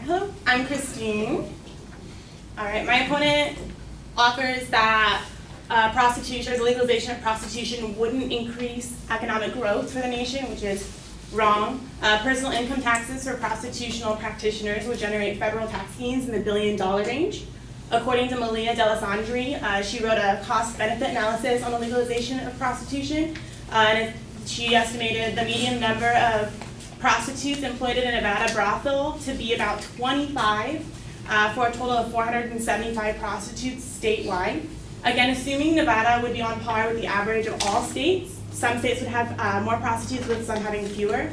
Hello, I'm Christine. All right, my opponent offers that prostitution, or the legalization of prostitution, wouldn't increase economic growth for the nation, which is wrong. Personal income taxes for prostitutional practitioners would generate federal tax gains in the $1 billion range. According to Malia Delisandri, she wrote a cost-benefit analysis on the legalization of prostitution, and she estimated the median number of prostitutes employed in a Nevada brothel to be about 25, for a total of 475 prostitutes statewide. Again, assuming Nevada would be on par with the average of all states, some states would have more prostitutes with some having fewer.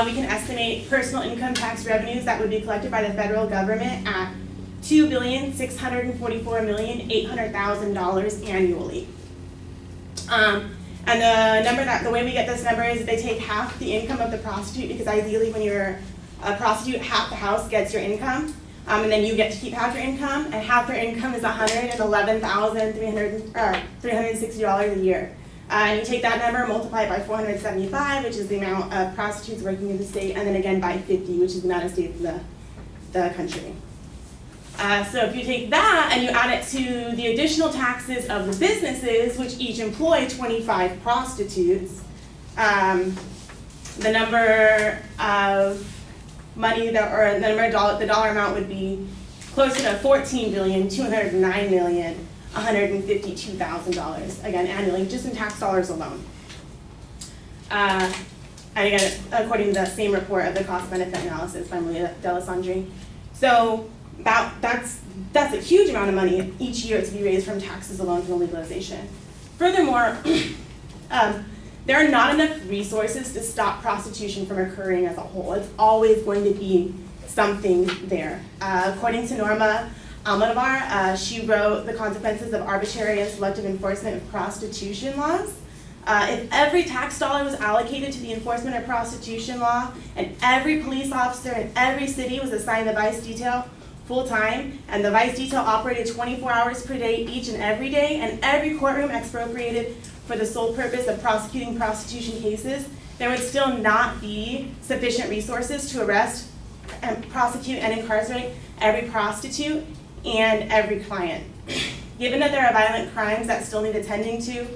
We can estimate personal income tax revenues that would be collected by the federal government at $2,644,800,000 annually. And the way we get this number is they take half the income of the prostitute, because ideally when you're a prostitute, half the house gets your income, and then you get to keep half your income, and half their income is $111,360 a year. And you take that number, multiply it by 475, which is the amount of prostitutes working in the state, and then again by 50, which is the amount of states in the country. So if you take that and you add it to the additional taxes of the businesses, which each employ 25 prostitutes, the number of money the dollar amount would be closer to $14,209,152,000, again annually, just in tax dollars alone. And again, according to the same report of the cost-benefit analysis by Malia Delisandri. So that's a huge amount of money each year to be raised from taxes alone from legalization. Furthermore, there are not enough resources to stop prostitution from occurring as a whole. It's always going to be something there. According to Norma Almodovar, she wrote The Consequences of Arbitrary and Selective Enforcement of Prostitution Laws. If every tax dollar was allocated to the enforcement of prostitution law, and every police officer in every city was assigned the vice detail full-time, and the vice detail operated 24 hours per day each and every day, and every courtroom expropriated for the sole purpose of prosecuting prostitution cases, there would still not be sufficient resources to arrest and prosecute and incarcerate every prostitute and every client. Given that there are violent crimes that still need attending to,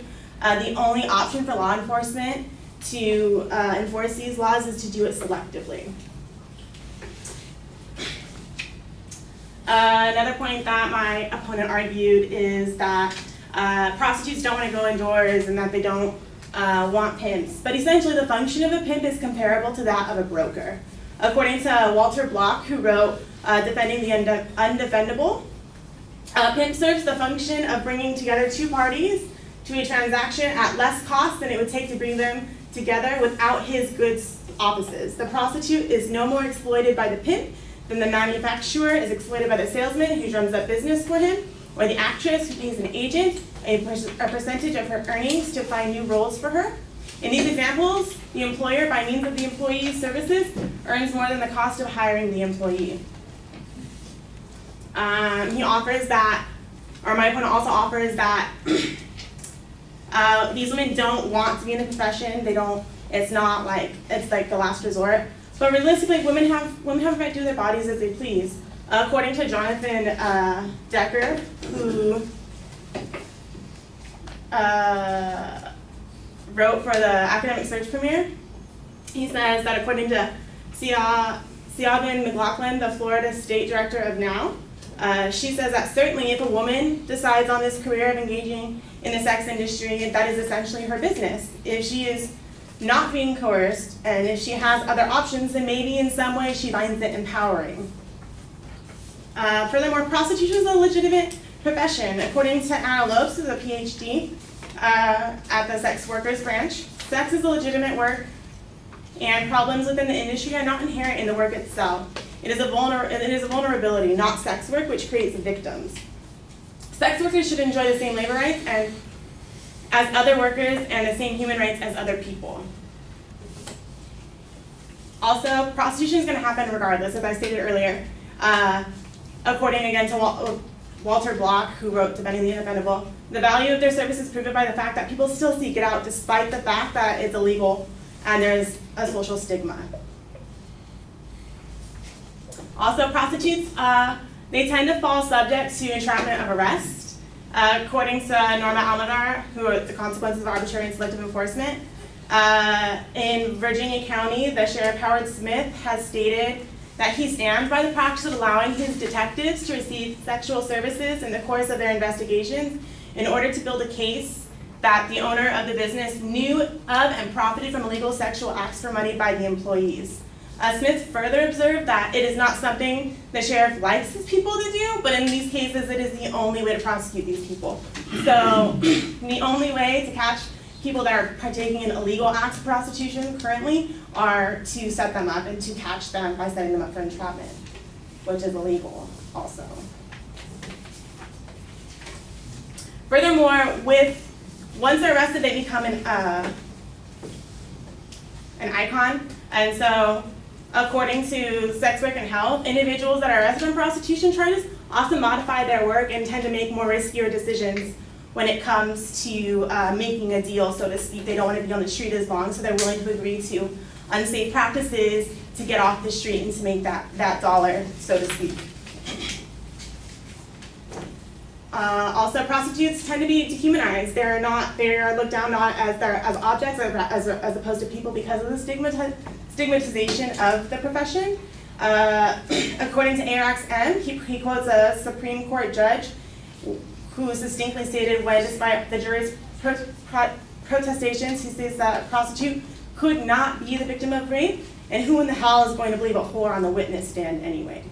the only option for law enforcement to enforce these laws is to do it selectively. Another point that my opponent argued is that prostitutes don't want to go indoors and that they don't want pimps. But essentially the function of a pimp is comparable to that of a broker. According to Walter Block, who wrote Defending the Undefendable, a pimp serves the function of bringing together two parties to a transaction at less cost than it would take to bring them together without his goods offices. The prostitute is no more exploited by the pimp than the manufacturer is exploited by the salesman who drums up business for him, or the actress who pays an agent a percentage of her earnings to find new roles for her. In these examples, the employer, by means of the employee's services, earns more than the cost of hiring the employee. He offers that, or my opponent also offers that these women don't want to be in the profession. They don't. It's like the last resort. But realistically, women have a right to do their bodies as they please. According to Jonathan Decker, who wrote for the Academic Search Premiere, he says that according to Siobhan McLaughlin, the Florida State Director of NOW, she says that certainly if a woman decides on this career of engaging in the sex industry, that is essentially her business. If she is not being coerced, and if she has other options, then maybe in some way she finds it empowering. Furthermore, prostitution is a legitimate profession. According to Anna Lopes, who's a PhD at the sex workers branch, sex is a legitimate work, and problems within the industry are not inherent in the work itself. It is a vulnerability, not sex work, which creates victims. Sex workers should enjoy the same labor rights as other workers and the same human rights as other people. Also, prostitution is going to happen regardless, as I stated earlier. According again to Walter Block, who wrote Defending the Undefendable, the value of their service is proven by the fact that people still seek it out despite the fact that it's illegal and there's a social stigma. Also, prostitutes, they tend to fall subject to entrapment of arrest. According to Norma Almadar, who wrote The Consequences of Arbitrary and Selective Enforcement, in Virginia County, the Sheriff Howard Smith has stated that he stands by the practice of allowing his detectives to receive sexual services in the course of their investigations in order to build a case that the owner of the business knew of and profited from illegal sexual acts for money by the employees. Smith further observed that it is not something the sheriff likes his people to do, but in these cases it is the only way to prosecute these people. So the only way to catch people that are partaking in illegal acts of prostitution currently are to set them up and to catch them by setting them up for entrapment, which is illegal also. Furthermore, once they're arrested, they become an icon. And so, according to Sex Work and Health, individuals that are arrested on prostitution charges often modify their work and tend to make more riskier decisions when it comes to making a deal, so to speak. They don't want to be on the street as long, so they're willing to agree to unsafe practices to get off the street and to make that dollar, so to speak. Also, prostitutes tend to be dehumanized. They are looked down not as objects as opposed to people because of the stigmatization of the profession. According to ARX-M, he quotes a Supreme Court judge who succinctly stated, when despite the jury's protestations, he says that a prostitute could not be the victim of rape, and who in the hell is going to believe a whore on the witness stand anyway?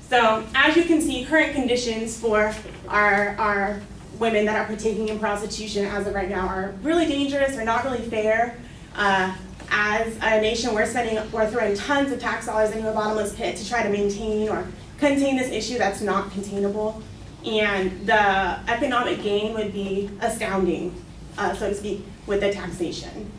So, as you can see, current conditions for our women that are partaking in prostitution as of right now are really dangerous, they're not really fair. As a nation, we're throwing tons of tax dollars into a bottomless pit to try to maintain or contain this issue that's not containable. And the economic gain would be astounding, so to speak, with the taxation.